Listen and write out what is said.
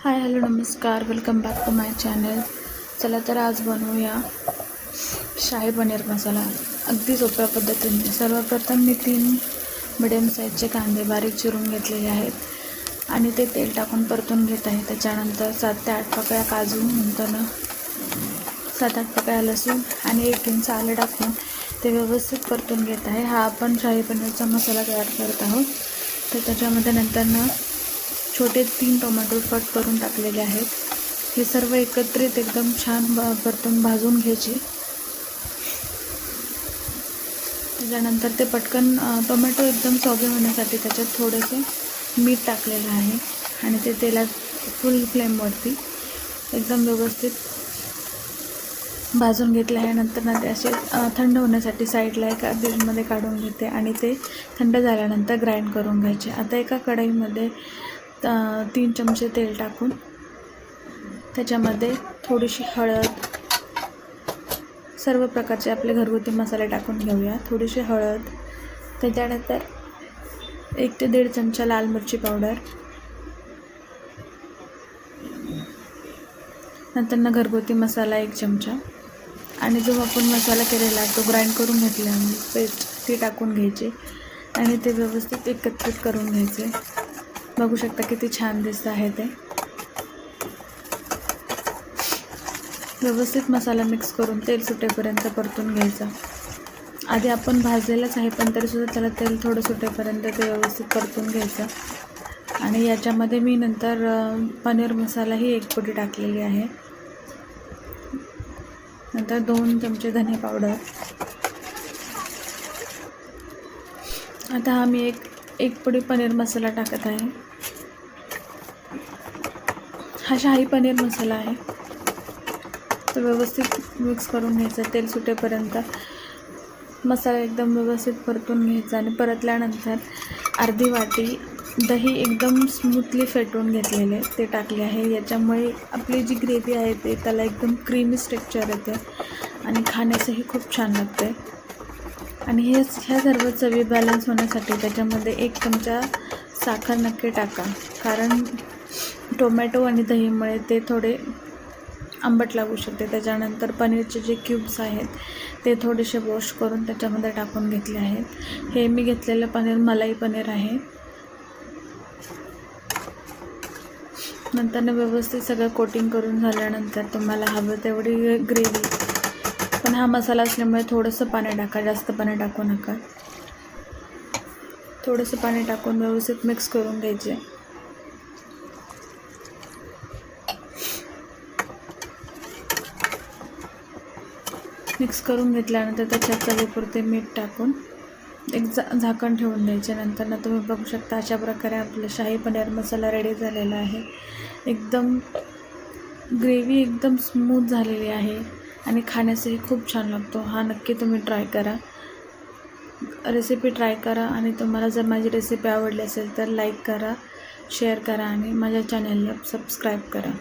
हाय hello नमस्कार, welcome back to my channel. चला तर आज बनवूया शाही पनीर मसाला अगदी सोप्या पद्धतीने. सर्वप्रथम मी 3 मिडियम साईजचे कांदे बारीक चिरून घेतलेले आहेत आणि ते तेल टाकून परतून घेत आहे. त्याच्यानंतर 7 ते 8 पाकळ्या काजू, नंतर 7-8 पाकळ्या लसूण आणि 1 इंच आलं टाकून ते व्यवस्थित परतून घेत आहे. हा आपण शाही पनीरचा मसाला तयार करत आहोत. तर त्याच्यामध्ये नंतर छोटे 3 टोमॅटो कट करून टाकलेले आहेत. हे सर्व एकत्रित एकदम छान परतून भाजून घ्यायचे. त्याच्यानंतर ते पटकन टोमॅटो एकदम सॉगी होण्यासाठी त्याच्यात थोडेसे मीठ टाकलेलं आहे आणि ते तेलात फुल फ्लेमवरती एकदम व्यवस्थित भाजून घेतले आहे. नंतर ते असे थंड होण्यासाठी साईडला एका डिशमध्ये काढून घेते आणि ते थंड झाल्यानंतर ग्राइंड करून घ्यायचे. आता एका कढईमध्ये 3 चमचे तेल टाकून त्याच्यामध्ये थोडीशी हळद, सर्व प्रकारचे आपले घरगुती मसाले टाकून घेऊया. थोडीशी हळद, त्याच्यानंतर 1 ते 1.5 चमचा लाल मिरची पावडर, नंतर घरगुती मसाला 1 चमचा आणि जो आपण मसाला केलेला तो ग्राइंड करून घेतला पेस्ट ती टाकून घ्यायची आणि ते व्यवस्थित एकत्रित करून घ्यायचे. बघू शकता किती छान दिसत आहे ते. व्यवस्थित मसाला मिक्स करून तेल सुटेपर्यंत परतून घ्यायचा. आधी आपण भाजलेलंच आहे पण तरीसुद्धा त्याला तेल थोडं सुटेपर्यंत ते व्यवस्थित परतून घ्यायचं. आणि याच्यामध्ये मी नंतर पनीर मसालाही 1 पोती टाकलेली आहे. नंतर 2 चमचे धने पावडर. आता हा मी एक पोती पनीर मसाला टाकत आहे. हा शाही पनीर मसाला आहे. तो व्यवस्थित मिक्स करून घ्यायचा. तेल सुटेपर्यंत मसाला एकदम व्यवस्थित परतून घ्यायचा आणि परतल्यानंतर अर्धी वाटी दही एकदम स्मूथली फेटून घेतलेले ते टाकले आहे. याच्यामुळे आपली जी ग्रेव्ही आहे ते त्याला एकदम क्रीमी टेक्स्चर येते आणि खाण्यासही खूप छान लागते. आणि ह्या सर्व चवी बॅलन्स होण्यासाठी त्याच्यामध्ये 1 चमचा साखर नक्की टाका, कारण टोमॅटो आणि दहीमुळे ते थोडे आंबट लागू शकते. त्याच्यानंतर पनीरचे जे क्यूब्स आहेत ते थोडेसे वॉश करून त्याच्यामध्ये टाकून घेतले आहेत. हे मी घेतलेलं पनीर मलाई पनीर आहे. नंतर व्यवस्थित सगळं कोटिंग करून झाल्यानंतर तुम्हाला हवं तेवढी ग्रेव्ही, पण हा मसाला असल्यामुळे थोडंसं पाणी टाका, जास्त पाणी टाकू नका. थोडंसं पाणी टाकून व्यवस्थित मिक्स करून घ्यायचे. मिक्स करून घेतल्यानंतर त्याच्यात चवीपुरते मीठ टाकून एक झाकण ठेवून द्यायचे. नंतर तुम्ही बघू शकता अशा प्रकारे आपलं शाही पनीर मसाला रेडी झालेला आहे. एकदम ग्रेव्ही एकदम स्मूथ झालेली आहे आणि खाण्यासही खूप छान लागतो. हा नक्की तुम्ही ट्राय करा, रेसिपी ट्राय करा. आणि तुम्हाला जर माझी रेसिपी आवडली असेल तर लाईक करा, शेअर करा आणि माझ्या चॅनलला सबस्क्राईब करा.